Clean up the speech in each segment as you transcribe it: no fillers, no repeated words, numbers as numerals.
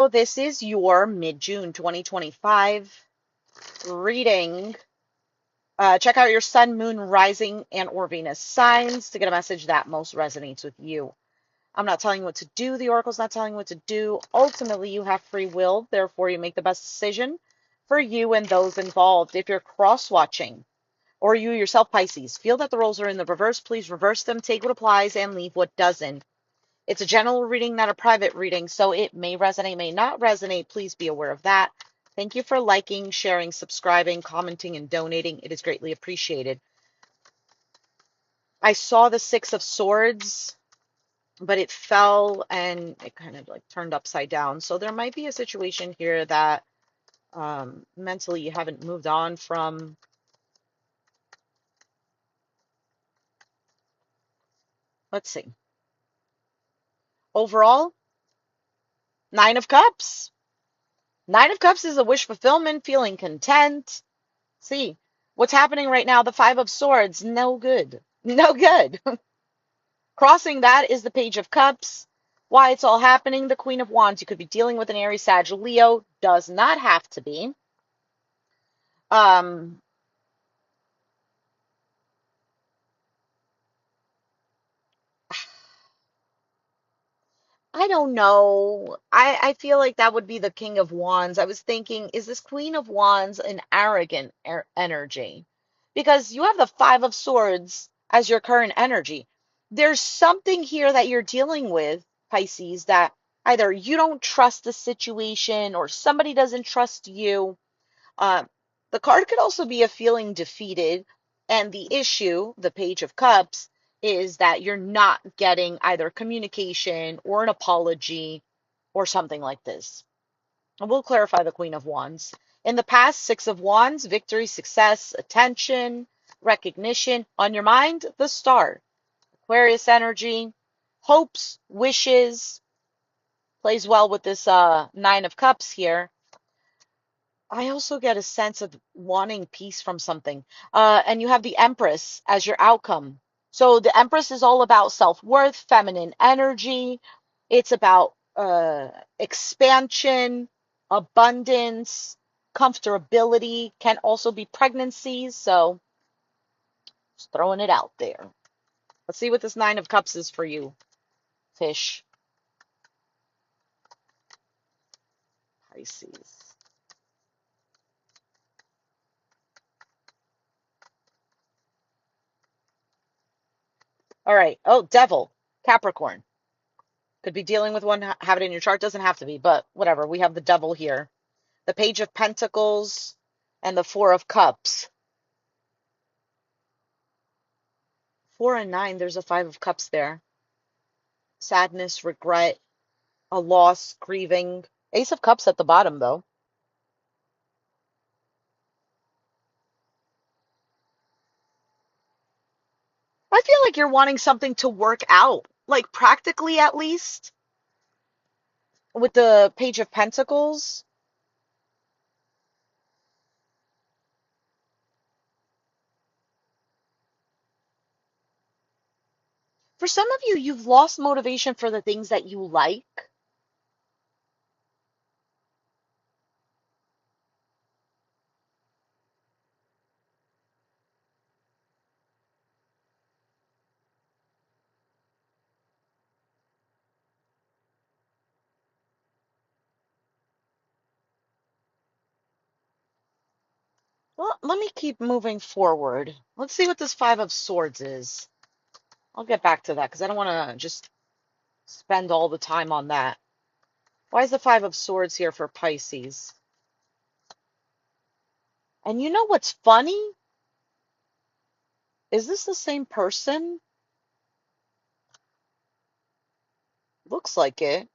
So this is your mid-June 2025 reading. Check out your sun, moon, rising, and or Venus signs to get a message that most resonates with you. I'm not telling you what to do. The oracle's not telling you what to do. Ultimately, you have free will. Therefore, you make the best decision for you and those involved. If you're cross-watching or you yourself, Pisces, feel that the roles are in the reverse, please reverse them, take what applies, and leave what doesn't. It's a general reading, not a private reading, so it may resonate, may not resonate. Please be aware of that. Thank you for liking, sharing, subscribing, commenting, and donating. It is greatly appreciated. I saw the Six of Swords, but it fell and it kind of like turned upside down. So there might be a situation here that mentally you haven't moved on from. Let's see. Overall, Nine of Cups. Nine of Cups is a wish fulfillment, feeling content. See, what's happening right now, the Five of Swords, no good. No good. Crossing that is the Page of Cups. Why it's all happening, the Queen of Wands. You could be dealing with an Aries, Sag, Leo. Does not have to be. Um, I don't know. I feel like that would be the King of Wands. I was thinking, is this Queen of Wands an arrogant energy? Because you have the Five of Swords as your current energy. There's something here that you're dealing with, Pisces, that either you don't trust the situation or somebody doesn't trust you. Uh, the card could also be a feeling defeated, and the issue, the Page of Cups, is that you're not getting either communication or an apology or something like this. And we'll clarify the Queen of Wands. In the past, Six of Wands, victory, success, attention, recognition. On your mind, the Star. Aquarius energy, hopes, wishes, plays well with this Nine of Cups here. I also get a sense of wanting peace from something. And you have the Empress as your outcome. So the Empress is all about self-worth, feminine energy. It's about expansion, abundance, comfortability, can also be pregnancies. So just throwing it out there. Let's see what this Nine of Cups is for you, fish, Pisces. All right. Oh, Devil, Capricorn. Could be dealing with one, have it in your chart. Doesn't have to be, but whatever. We have the Devil here. The Page of Pentacles and the Four of Cups. 4 and 9, there's a Five of Cups there. Sadness, regret, a loss, grieving. Ace of Cups at the bottom, though. I feel like you're wanting something to work out, like practically at least, with the Page of Pentacles. For some of you, you've lost motivation for the things that you like. Well, let me keep moving forward. Let's see what this Five of Swords is. I'll get back to that because I don't want to just spend all the time on that. Why is the Five of Swords here for Pisces? And you know what's funny? Is this the same person? Looks like it.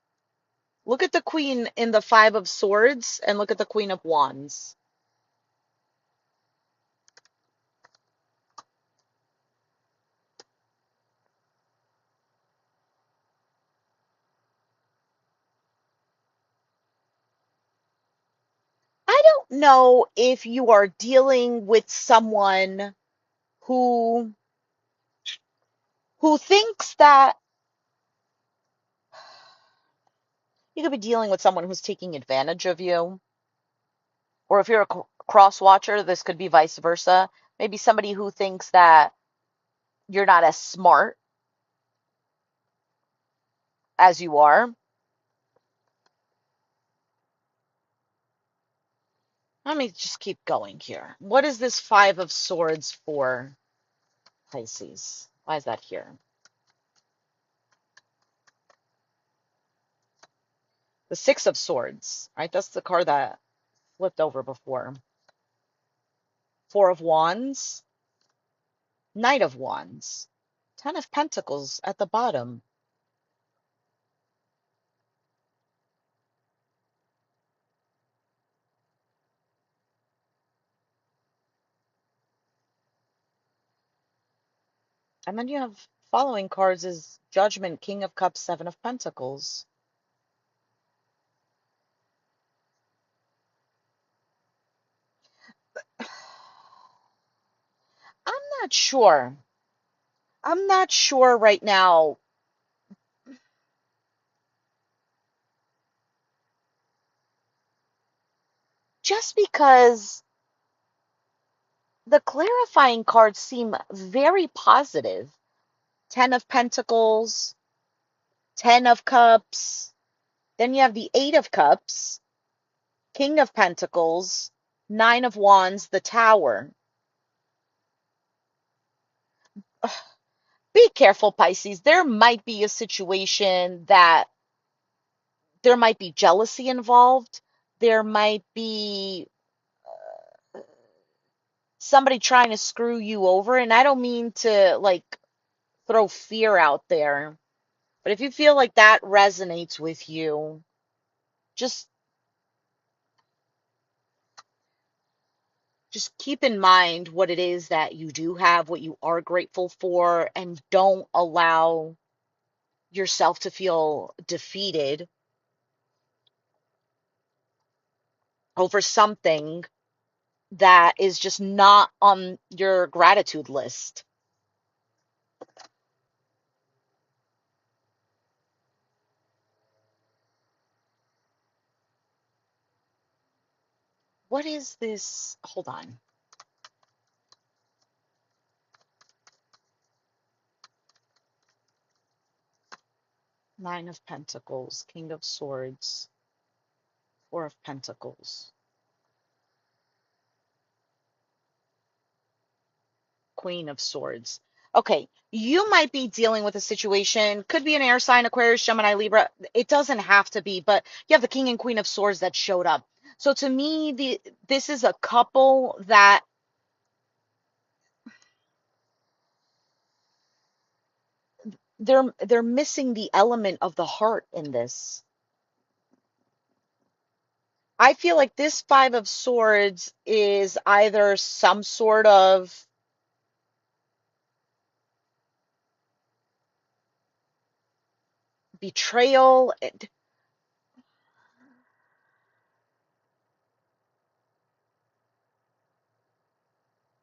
Look at the Queen in the Five of Swords and look at the Queen of Wands. I don't know if you are dealing with someone who thinks that You could be dealing with someone who's taking advantage of you. Or if you're a cross watcher, this could be vice versa. Maybe somebody who thinks that you're not as smart as you are. Let me just keep going here. What is this Five of Swords for Pisces? Why is that here? The Six of Swords, right? That's the card that flipped over before. Four of Wands, Knight of Wands, Ten of Pentacles at the bottom. And then you have following cards is Judgment, King of Cups, Seven of Pentacles. I'm not sure. I'm not sure right now. Just because the clarifying cards seem very positive. Ten of Pentacles, Ten of Cups. Then you have the Eight of Cups, King of Pentacles, Nine of Wands, the Tower. Be careful, Pisces. There might be a situation that there might be jealousy involved. There might be somebody trying to screw you over. And I don't mean to like throw fear out there, but if you feel like that resonates with you, just just keep in mind what it is that you do have, what you are grateful for, and don't allow yourself to feel defeated over something that is just not on your gratitude list. What is this? Hold on. Nine of Pentacles, King of Swords, Four of Pentacles, Queen of Swords. Okay, you might be dealing with a situation, could be an air sign, Aquarius, Gemini, Libra. It doesn't have to be, but you have the King and Queen of Swords that showed up. So to me, this is a couple that they're missing the element of the heart in this. I feel like this Five of Swords is either some sort of betrayal.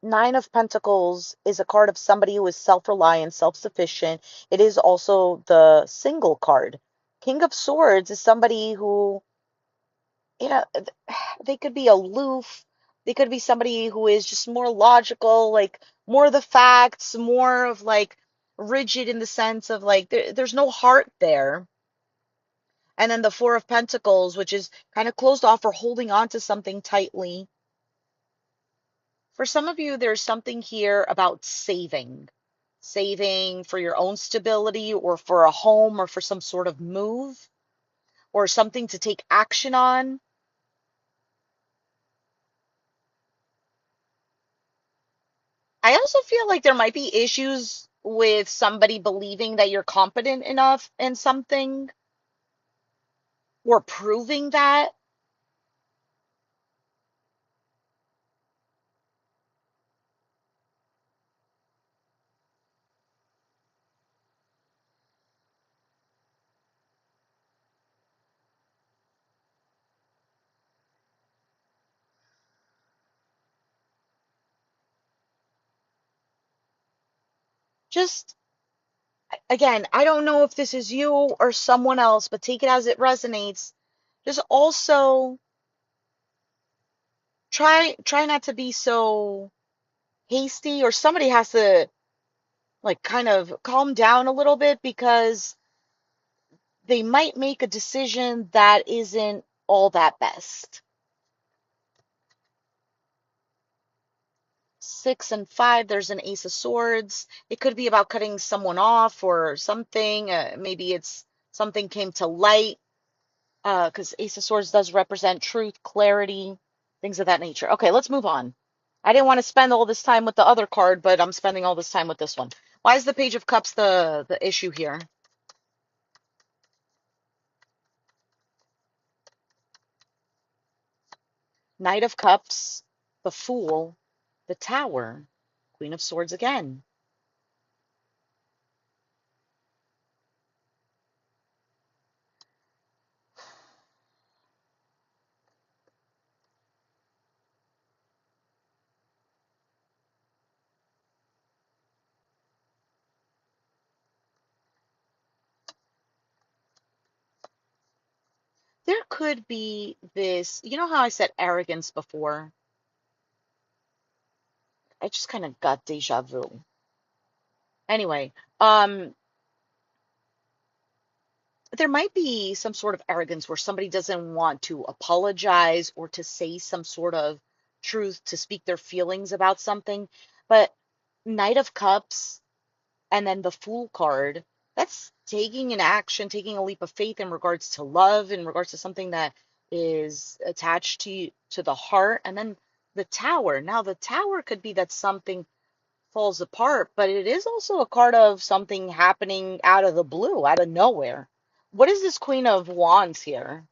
Nine of Pentacles is a card of somebody who is self-reliant, self-sufficient. It is also the single card. King of Swords is somebody who, you know, they could be aloof. They could be somebody who is just more logical, like more of the facts, more of like rigid in the sense of like there's no heart there. And then the Four of Pentacles, which is kind of closed off or holding on to something tightly. For some of you, there's something here about saving. Saving for your own stability or for a home or for some sort of move or something to take action on. I also feel like there might be issues with somebody believing that you're competent enough in something or proving that. Just Again, I don't know if this is you or someone else, but take it as it resonates. Just also try not to be so hasty, or somebody has to like kind of calm down a little bit because they might make a decision that isn't all that best. 6 and 5, there's an Ace of Swords. It could be about cutting someone off or something. Maybe it's something came to light, because Ace of Swords does represent truth, clarity, things of that nature. Okay, let's move on. I didn't want to spend all this time with the other card, but I'm spending all this time with this one. Why is the Page of Cups the issue here? Knight of Cups, the Fool, the Tower, Queen of Swords again. There could be this, you know how I said arrogance before? I just kind of got deja vu. Anyway, there might be some sort of arrogance where somebody doesn't want to apologize or to say some sort of truth, to speak their feelings about something. But Knight of Cups and then the Fool card, that's taking an action, taking a leap of faith in regards to love, in regards to something that is attached to the heart. And then the Tower. Now, the Tower could be that something falls apart, but it is also a card of something happening out of the blue, out of nowhere. What is this Queen of Wands here?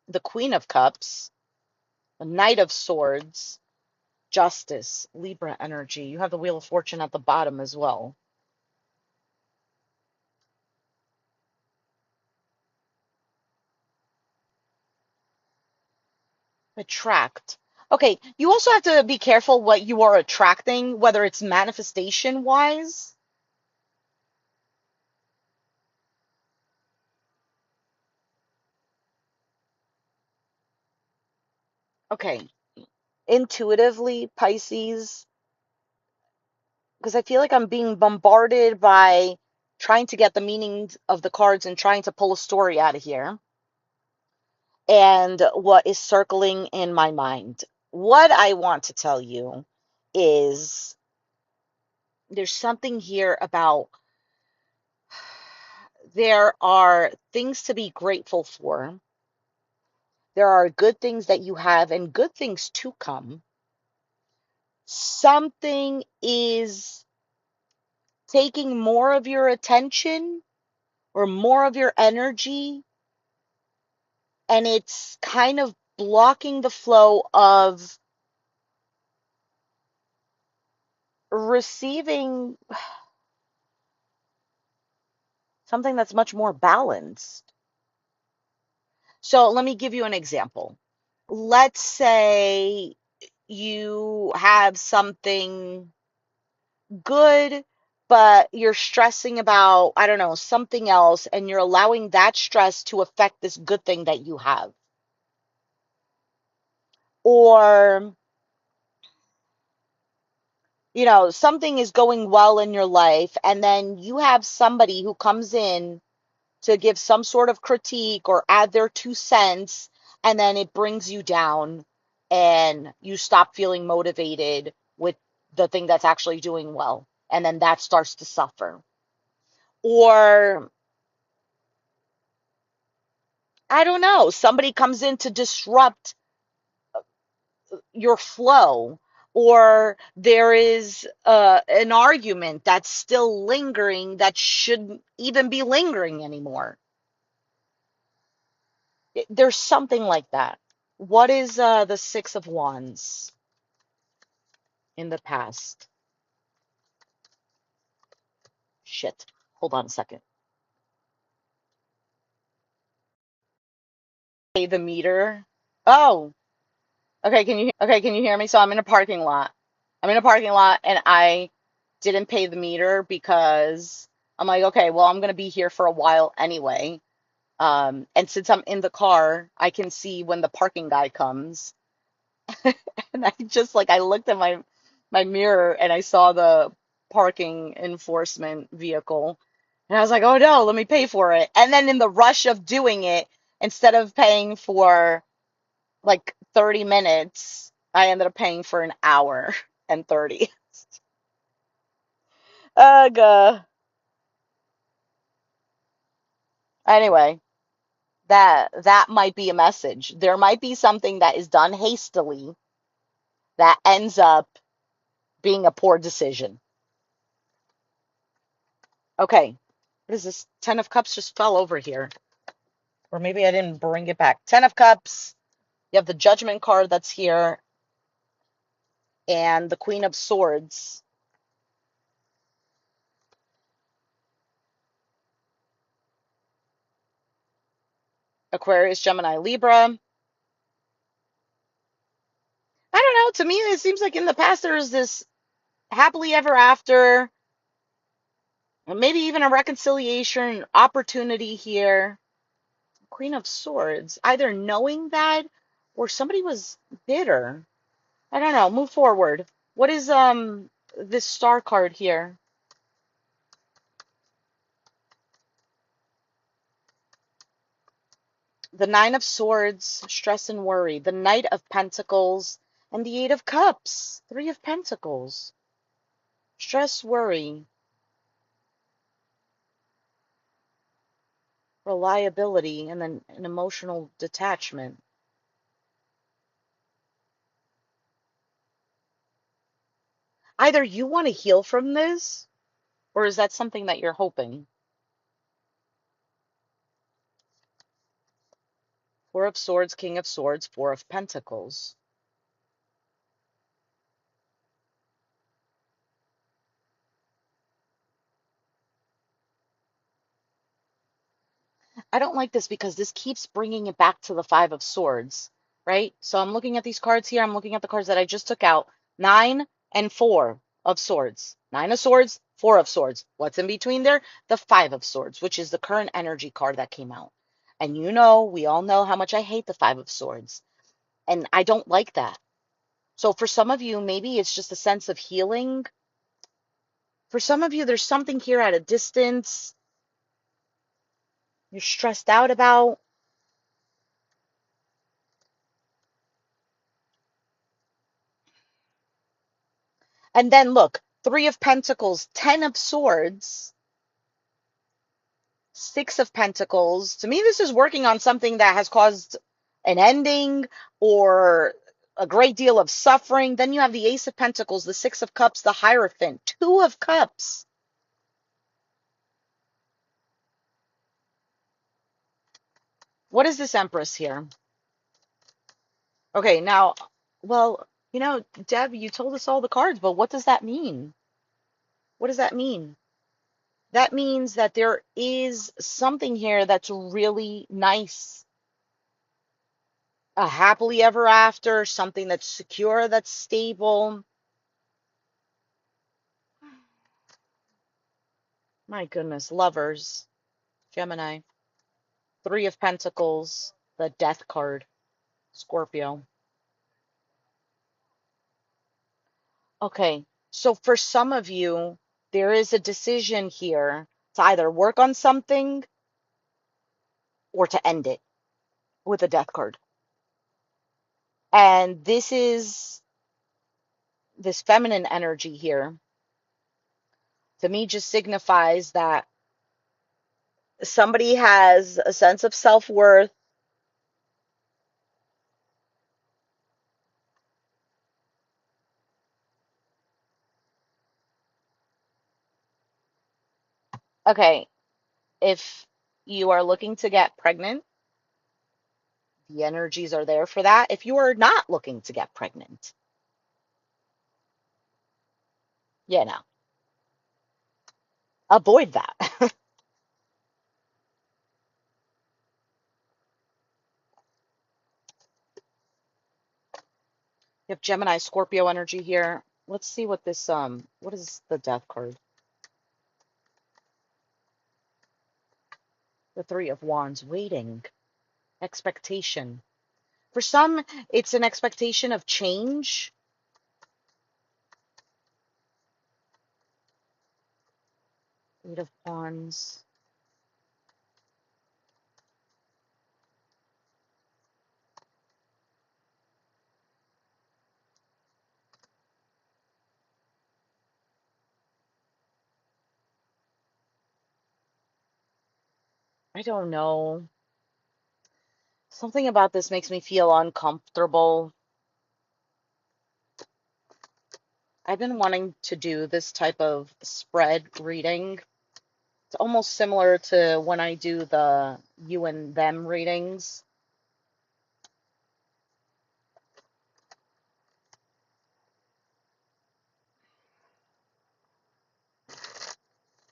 The Queen of Cups, the Knight of Swords, Justice, Libra energy. You have the Wheel of Fortune at the bottom as well. Attract. Okay, you also have to be careful what you are attracting, whether it's manifestation wise. Okay, intuitively, Pisces, because I feel like I'm being bombarded by trying to get the meanings of the cards and trying to pull a story out of here. And what is circling in my mind. What I want to tell you is there's something here about there are things to be grateful for. There are good things that you have and good things to come. Something is taking more of your attention or more of your energy, and it's kind of blocking the flow of receiving something that's much more balanced. So let me give you an example. Let's say you have something good, but you're stressing about, I don't know, something else, and you're allowing that stress to affect this good thing that you have. Or, something is going well in your life, and then you have somebody who comes in to give some sort of critique or add their 2 cents, and then it brings you down and you stop feeling motivated with the thing that's actually doing well. And then that starts to suffer. Or, I don't know, somebody comes in to disrupt your flow, or there is an argument that's still lingering that shouldn't even be lingering anymore. There's something like that. What is the Six of Wands in the past? Shit. Hold on a second. Pay the meter. Oh, okay. Can you hear me? So I'm in a parking lot. I'm in a parking lot and I didn't pay the meter because I'm like, okay, well, I'm gonna be here for a while anyway. And since I'm in the car, I can see when the parking guy comes. And I just like I looked at my mirror and I saw the parking enforcement vehicle. And I was like, oh no, let me pay for it. And then in the rush of doing it, instead of paying for like 30 minutes, I ended up paying for an hour and 30. Ugh. Anyway, that might be a message. There might be something that is done hastily that ends up being a poor decision. Okay, what is this? Ten of Cups just fell over here. Or maybe I didn't bring it back. Ten of Cups. You have the Judgment card that's here and the Queen of Swords. Aquarius, Gemini, Libra. I don't know. To me, it seems like in the past there is this happily ever after, maybe even a reconciliation opportunity here. Queen of Swords. Either knowing that or somebody was bitter. I don't know. Move forward. What is this star card here? The Nine of Swords, stress and worry. The Knight of Pentacles and the Eight of Cups. Three of Pentacles. Stress, worry, reliability, and then an emotional detachment. Either you want to heal from this, or is that something that you're hoping? Four of Swords, King of Swords, Four of Pentacles. I don't like this because this keeps bringing it back to the Five of Swords, right? So I'm looking at these cards here. I'm looking at the cards that I just took out. Nine and Four of Swords. Nine of Swords, Four of Swords. What's in between there? The Five of Swords, which is the current energy card that came out. And you know, we all know how much I hate the Five of Swords. And I don't like that. So for some of you, maybe it's just a sense of healing. For some of you, there's something here at a distance you're stressed out about. And then look, Three of Pentacles, Ten of Swords, Six of Pentacles. To me, this is working on something that has caused an ending or a great deal of suffering. Then you have the Ace of Pentacles, the Six of Cups, the Hierophant, Two of Cups. What is this Empress here? Okay, now, well, Deb, you told us all the cards, but what does that mean? What does that mean? That means that there is something here that's really nice. A happily ever after, something that's secure, that's stable. My goodness, lovers, Gemini, Three of Pentacles, the Death card, Scorpio. Okay, so for some of you, there is a decision here to either work on something or to end it with a Death card. And this is this feminine energy here, to me, just signifies that somebody has a sense of self-worth. Okay, if you are looking to get pregnant, the energies are there for that. If you are not looking to get pregnant, you know, avoid that. You have Gemini, Scorpio energy here. Let's see what this, what is the death card? The Three of Wands, waiting, expectation. For some, it's an expectation of change. Eight of Wands. I don't know. Something about this makes me feel uncomfortable. I've been wanting to do this type of spread reading. It's almost similar to when I do the you and them readings.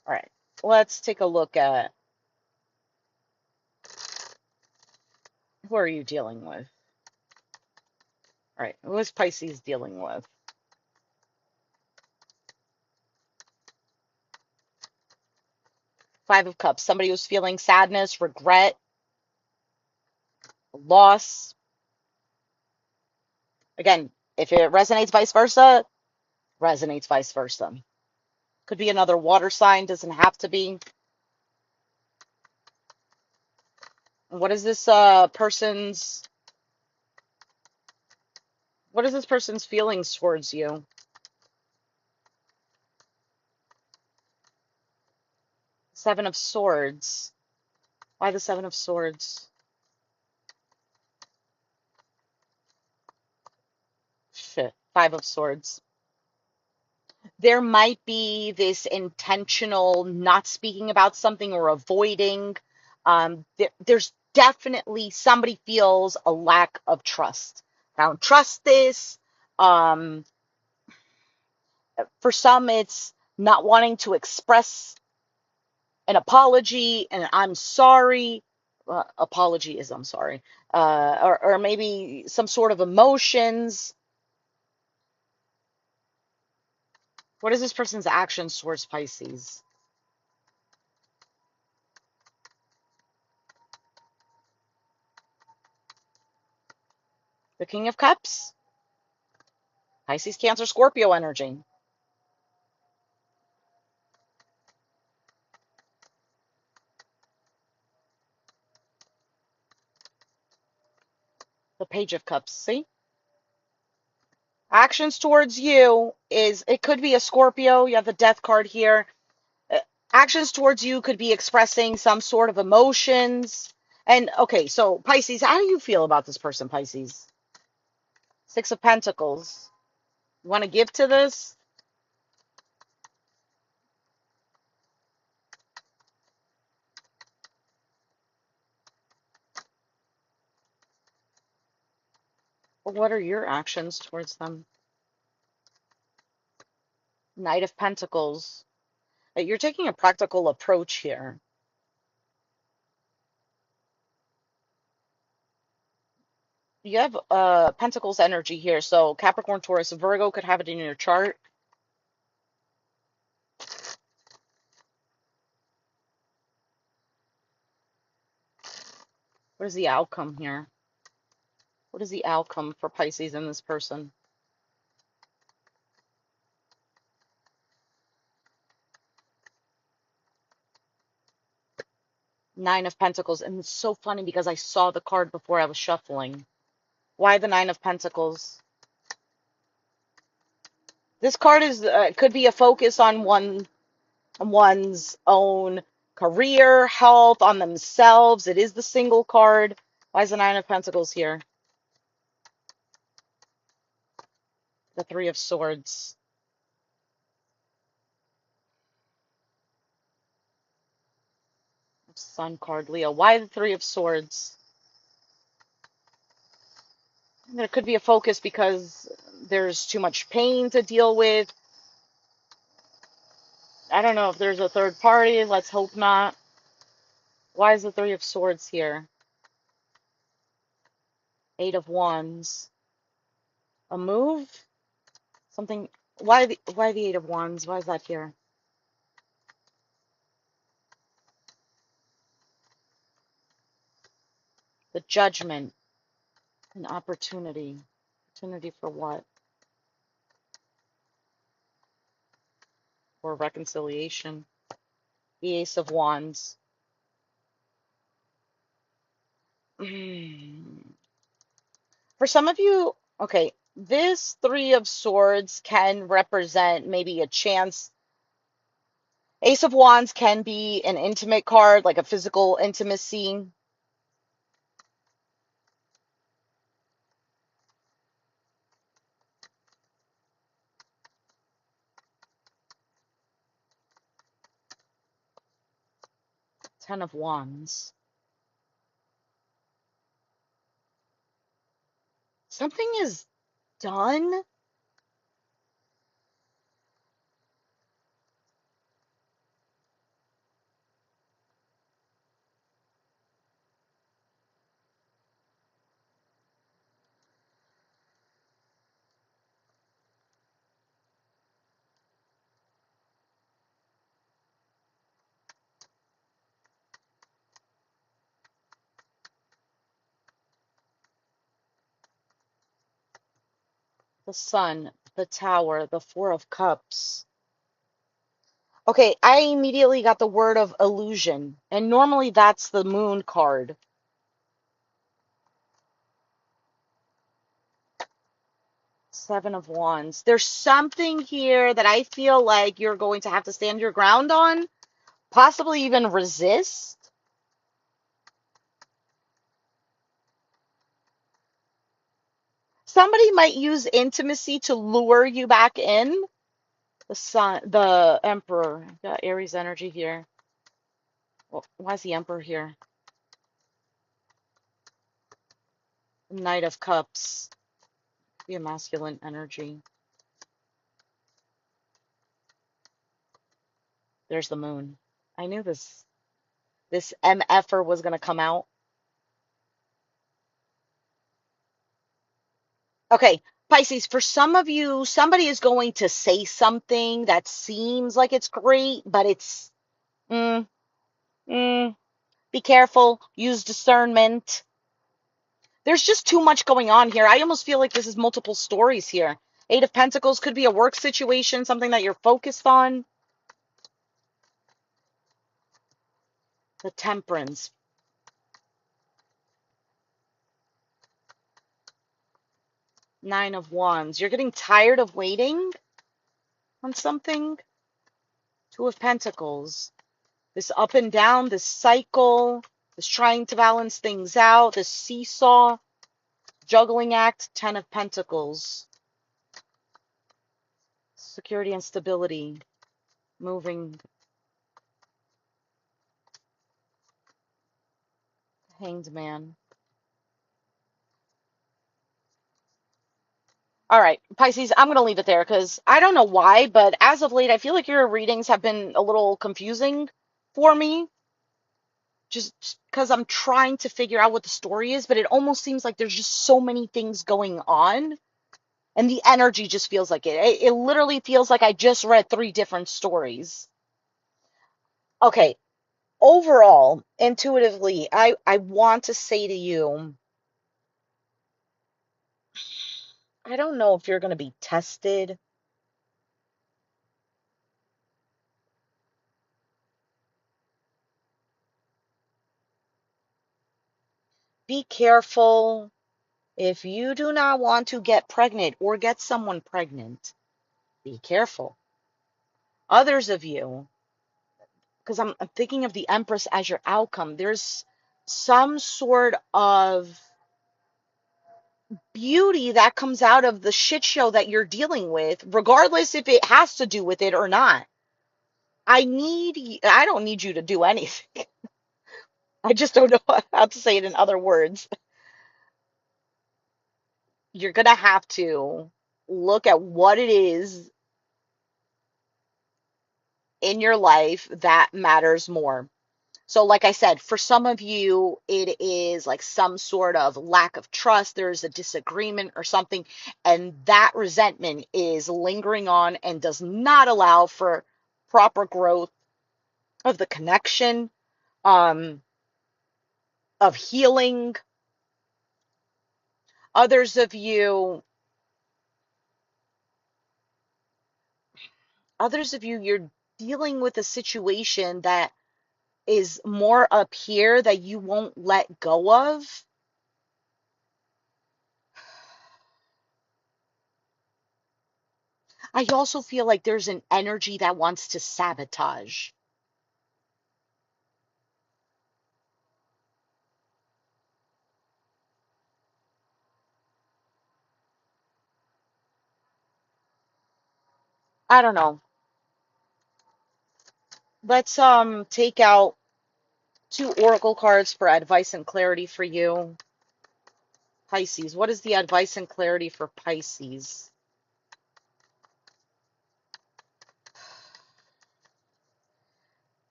All right, let's take a look at who are you dealing with? All right, who is Pisces dealing with? Five of Cups, somebody who's feeling sadness, regret, loss. Again, if it resonates vice versa, resonates vice versa. Could be another water sign, doesn't have to be. What is this person's feelings towards you? Seven of Swords. Why the Seven of Swords? Shit. Five of Swords. There might be this intentional not speaking about something or avoiding. There's definitely somebody feels a lack of trust. I don't trust this. Um, for some, it's not wanting to express an apology and I'm sorry. Apology is I'm sorry. Or maybe some sort of emotions. What is this person's actions towards Pisces? The King of Cups, Pisces, Cancer, Scorpio energy. The Page of Cups, see? Actions towards you is, it could be a Scorpio. You have the Death card here. Uh, Actions towards you could be expressing some sort of emotions. And okay, so Pisces, how do you feel about this person, Pisces? Six of Pentacles. You want to give to this? What are your actions towards them? Knight of Pentacles. You're taking a practical approach here. You have Pentacles energy here, so Capricorn, Taurus, and Virgo could have it in your chart. What is the outcome here? What is the outcome for Pisces in this person? Nine of Pentacles. And it's so funny because I saw the card before I was shuffling. Why the Nine of Pentacles? This card is could be a focus on one's own career, health, on themselves. It is the single card. Why is the Nine of Pentacles here? The Three of Swords. Sun card, Leo. Why the Three of Swords? There could be a focus because there's too much pain to deal with. I don't know if there's a third party. Let's hope not. Why is the Three of Swords here? Eight of Wands. A move? Something. Why the Eight of Wands? Why is that here? The Judgment, an opportunity. Opportunity for what? Or reconciliation. The Ace of Wands. For some of you, okay, this Three of Swords can represent maybe a chance. Ace of Wands can be an intimate card, like a physical intimacy. Ten of Wands. Something is done. The Sun, the Tower, the Four of Cups. Okay, I immediately got the word of illusion, and normally that's the Moon card. Seven of Wands. There's something here that I feel like you're going to have to stand your ground on, possibly even resist. Somebody might use intimacy to lure you back in. The Sun, the Emperor. Got Aries energy here. Well, why is the Emperor here? Knight of Cups. Be a masculine energy. There's the Moon. I knew this MFer was gonna come out. Okay, Pisces, for some of you, somebody is going to say something that seems like it's great, but it's mm, mm, be careful, use discernment. There's just too much going on here. I almost feel like this is multiple stories here. Eight of Pentacles could be a work situation, something that you're focused on. The Temperance. Nine of Wands. You're getting tired of waiting on something. Two of Pentacles. This up and down, this cycle, this trying to balance things out, this seesaw, juggling act, Ten of Pentacles. Security and stability. Moving. Hanged Man. All right, Pisces, I'm going to leave it there because I don't know why, but as of late, I feel like your readings have been a little confusing for me. Just because I'm trying to figure out what the story is, but it almost seems like there's just so many things going on, and the energy just feels like it. It literally feels like I just read three different stories. Okay, overall, intuitively, I want to say to you, I don't know if you're going to be tested. Be careful if you do not want to get pregnant or get someone pregnant. Be careful. Others of you, because I'm thinking of the Empress as your outcome, there's some sort of beauty that comes out of the shit show that you're dealing with, regardless if it has to do with it or not. I don't need you to do anything. I just don't know how to say it in other words. You're gonna have to look at what it is in your life that matters more. So, like I said, for some of you, it is like some sort of lack of trust. There's a disagreement or something, and that resentment is lingering on and does not allow for proper growth of the connection, um, of healing. Others of you, you're dealing with a situation that is more up here that you won't let go of. I also feel like there's an energy that wants to sabotage. I don't know. Let's take out two oracle cards for advice and clarity for you. Pisces. What is the advice and clarity for Pisces?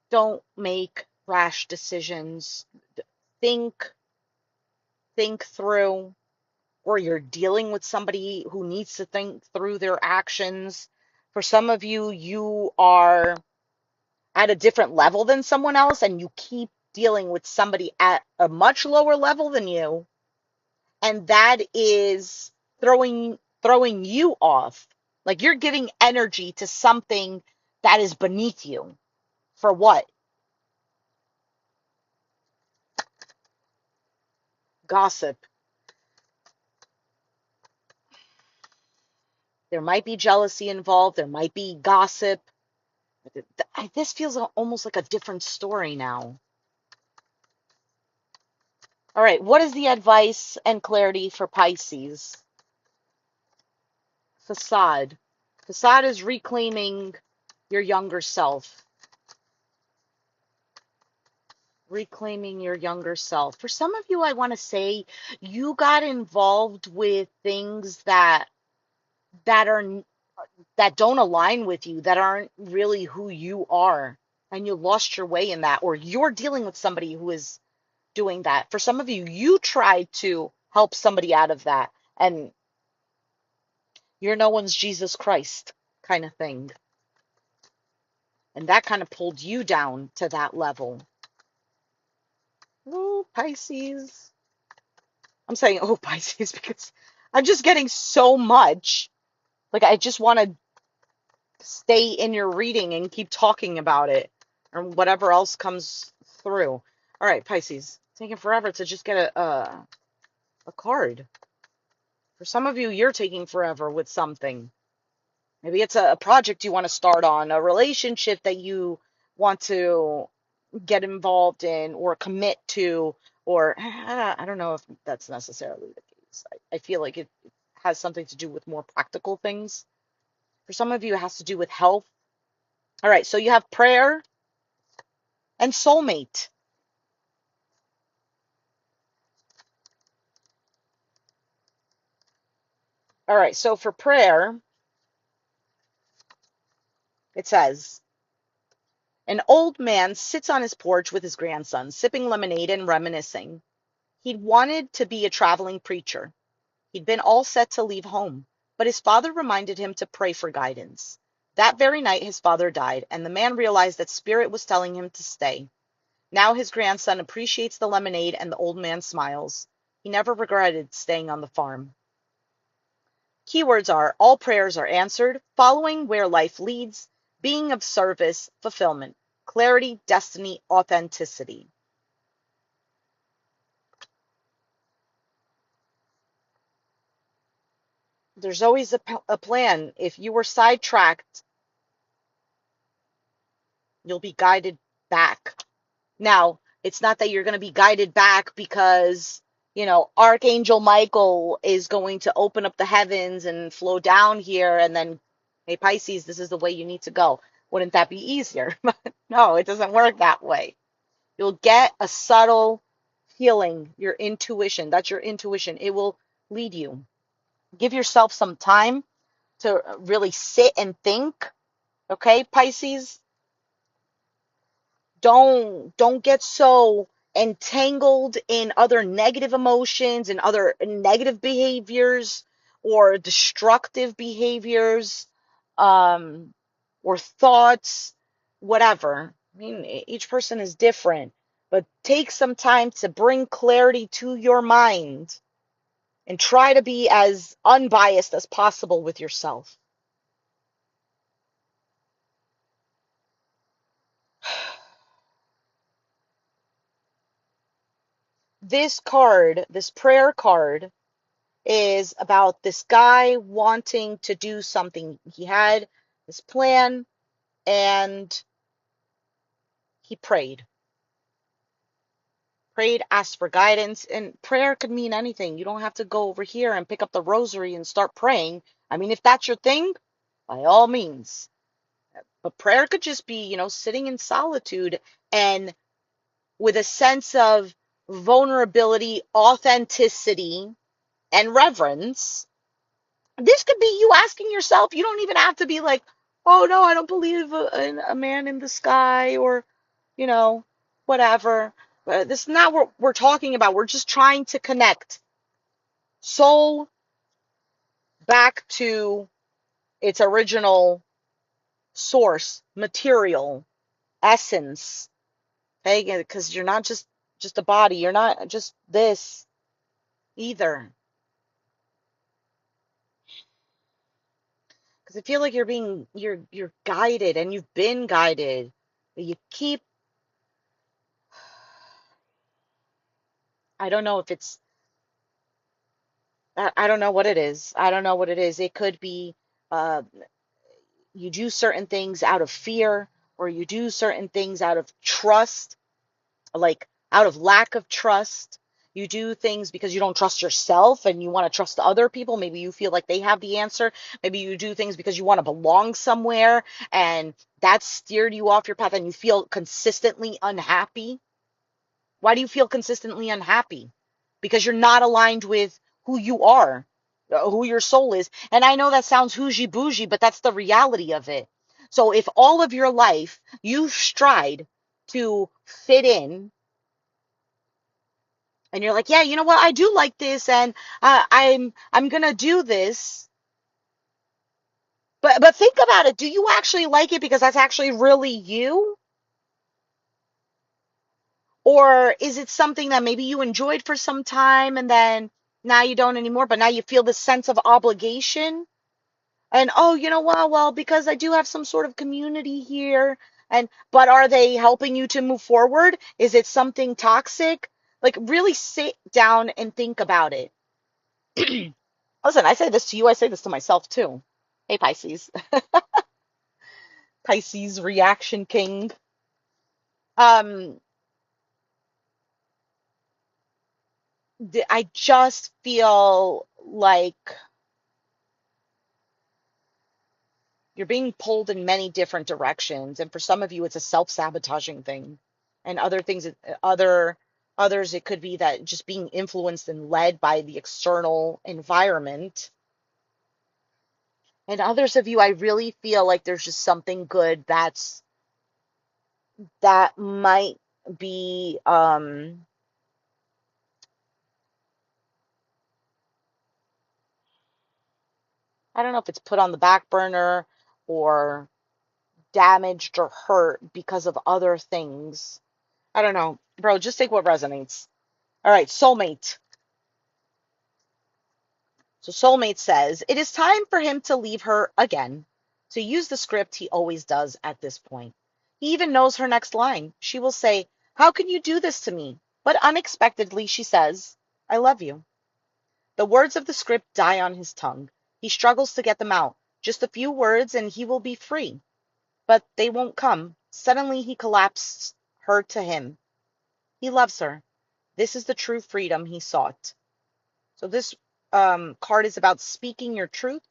Don't make rash decisions. Think through, or you're dealing with somebody who needs to think through their actions. For some of you, you are at a different level than someone else, and you keep dealing with somebody at a much lower level than you, and that is throwing you off. Like you're giving energy to something that is beneath you. For what? Gossip. There might be jealousy involved, there might be gossip. This feels almost like a different story now. All right, what is the advice and clarity for Pisces? Facade. Facade is reclaiming your younger self. Reclaiming your younger self. For some of you, I want to say you got involved with things that are that don't align with you, that aren't really who you are, and you lost your way in that, or you're dealing with somebody who is doing that. For some of you, you tried to help somebody out of that, and you're no one's Jesus Christ kind of thing. And that kind of pulled you down to that level. Oh, Pisces. I'm saying, oh, Pisces, because I'm just getting so much. Like, I just want to stay in your reading and keep talking about it, or whatever else comes through. All right, Pisces. It's taking forever to just get a card. For some of you, you're taking forever with something. Maybe it's a project you want to start on, a relationship that you want to get involved in or commit to, or I don't know if that's necessarily the case. I feel like it has something to do with more practical things. For some of you, it has to do with health. All right, so you have prayer and soulmate. All right, so for prayer, it says, an old man sits on his porch with his grandson, sipping lemonade and reminiscing. He'd wanted to be a traveling preacher. He'd been all set to leave home, but his father reminded him to pray for guidance. That very night his father died, and the man realized that Spirit was telling him to stay. Now his grandson appreciates the lemonade and the old man smiles. He never regretted staying on the farm. Keywords are all prayers are answered, following where life leads, being of service, fulfillment, clarity, destiny, authenticity. There's always a plan. If you were sidetracked, you'll be guided back. Now, it's not that you're going to be guided back because, Archangel Michael is going to open up the heavens and flow down here and then, hey, Pisces, this is the way you need to go. Wouldn't that be easier? No, it doesn't work that way. You'll get a subtle feeling, your intuition. That's your intuition. It will lead you. Give yourself some time to really sit and think. Okay, Pisces? Don't get so entangled in other negative emotions and other negative behaviors or destructive behaviors, um, or thoughts, whatever. I mean, each person is different, but take some time to bring clarity to your mind and try to be as unbiased as possible with yourself. This card, this prayer card, is about this guy wanting to do something. He had this plan and he asked for guidance. And prayer could mean anything. You don't have to go over here and pick up the rosary and start praying. I mean, if that's your thing, by all means. But prayer could just be, sitting in solitude and with a sense of vulnerability, authenticity, and reverence. This could be you asking yourself. You don't even have to be like, oh no, I don't believe in a man in the sky, or, you know, whatever. This is not what we're talking about. We're just trying to connect soul back to its original source, material, essence. Okay, because you're not just a body. You're not just this either. Because I feel like you're guided and you've been guided. But you keep, I don't know if it's, I don't know what it is. I don't know what it is. It could be uh, you do certain things out of fear, or you do certain things out of trust, like out of lack of trust. You do things because you don't trust yourself and you want to trust other people. Maybe you feel like they have the answer. Maybe you do things because you want to belong somewhere and that steered you off your path and you feel consistently unhappy. Why do you feel consistently unhappy? Because you're not aligned with who you are, who your soul is. And I know that sounds hougie bougie, but that's the reality of it. So if all of your life you've tried to fit in, and you're like, yeah, you know what, I do like this, and I'm gonna do this. But think about it. Do you actually like it because that's actually really you? Or is it something that maybe you enjoyed for some time and then now you don't anymore, but now you feel this sense of obligation? And oh, you know what? Well, because I do have some sort of community here, and but are they helping you to move forward? Is it something toxic? Like really sit down and think about it. Listen, I say this to you, I say this to myself too. Hey, Pisces. Pisces reaction king. Um, I just feel like you're being pulled in many different directions, and for some of you, it's a self-sabotaging thing, and other things, others, it could be that just being influenced and led by the external environment. And others of you, I really feel like there's just something good that might be I don't know if it's put on the back burner or damaged or hurt because of other things. I don't know. Bro, just take what resonates. All right, soulmate. So soulmate says, it is time for him to leave her again. To use the script he always does at this point. He even knows her next line. She will say, how can you do this to me? But unexpectedly, she says, I love you. The words of the script die on his tongue. He struggles to get them out. Just a few words and he will be free. But they won't come. Suddenly he collapses her to him. He loves her. This is the true freedom he sought. So this card is about speaking your truth,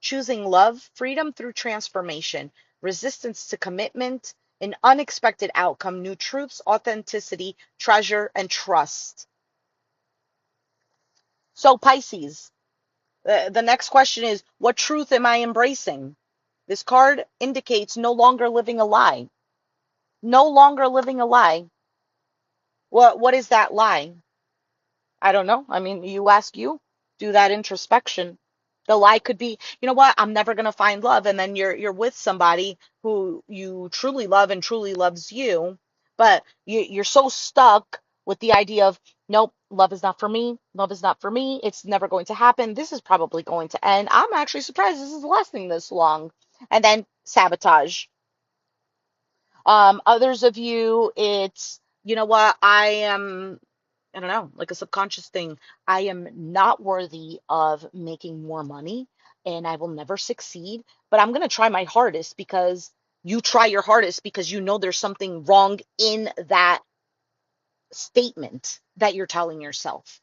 choosing love, freedom through transformation, resistance to commitment, an unexpected outcome, new truths, authenticity, treasure, and trust. So Pisces, the next question is, what truth am I embracing? This card indicates no longer living a lie. No longer living a lie. What is that lie? I don't know. I mean, you ask you, do that introspection. The lie could be, you know what, I'm never gonna find love, and then you're with somebody who you truly love and truly loves you, but you're so stuck with the idea of, nope, love is not for me, love is not for me, it's never going to happen, this is probably going to end. I'm actually surprised this is lasting this long. And then sabotage. Others of you, it's, you know what, I don't know, like a subconscious thing. I am not worthy of making more money and I will never succeed, but I'm going to try my hardest because you try your hardest because you know there's something wrong in that statement that you're telling yourself.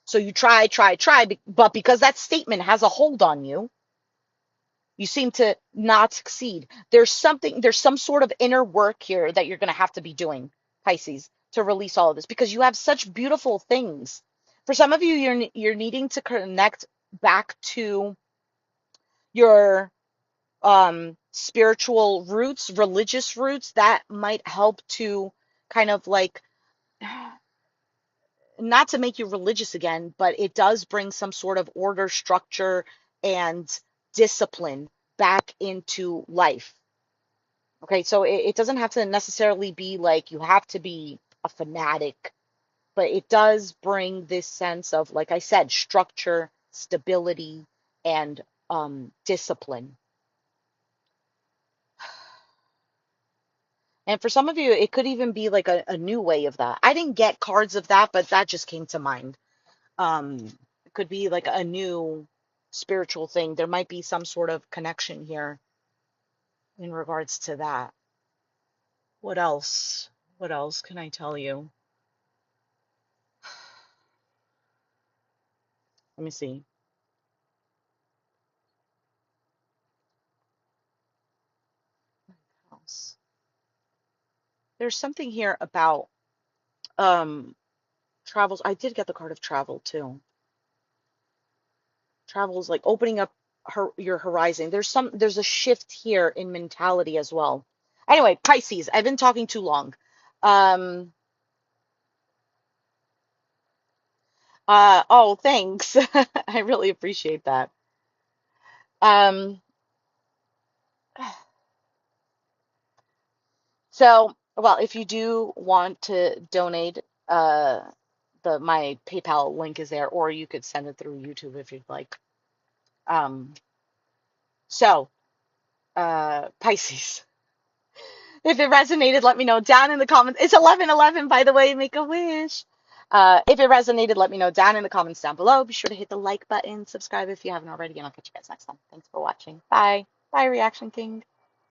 So you try, try, try, but because that statement has a hold on you, you seem to not succeed. There's some sort of inner work here that you're going to have to be doing, Pisces, to release all of this because you have such beautiful things. For some of you, you're needing to connect back to your spiritual roots, religious roots that might help to kind of like, not to make you religious again, but it does bring some sort of order, structure, and discipline back into life. Okay, so it doesn't have to necessarily be like you have to be a fanatic, but it does bring this sense of, like I said, structure, stability, and discipline. And for some of you, it could even be like a new way of that. I didn't get cards of that, but that just came to mind. It could be like a new spiritual thing. There might be some sort of connection here in regards to that. What else? What else can I tell you? Let me see. What else? There's something here about um travels. I did get the card of travel too. Travels like opening up your horizon. There's a shift here in mentality as well. Anyway, Pisces, I've been talking too long. Um oh, thanks. I really appreciate that. Um so, well, if you do want to donate, my PayPal link is there, or you could send it through YouTube if you'd like. Um so Pisces. If it resonated, let me know down in the comments. It's 11:11, by the way. Make a wish. If it resonated, let me know down in the comments down below. Be sure to hit the like button, subscribe if you haven't already, and I'll catch you guys next time. Thanks for watching. Bye. Bye, Reaction King.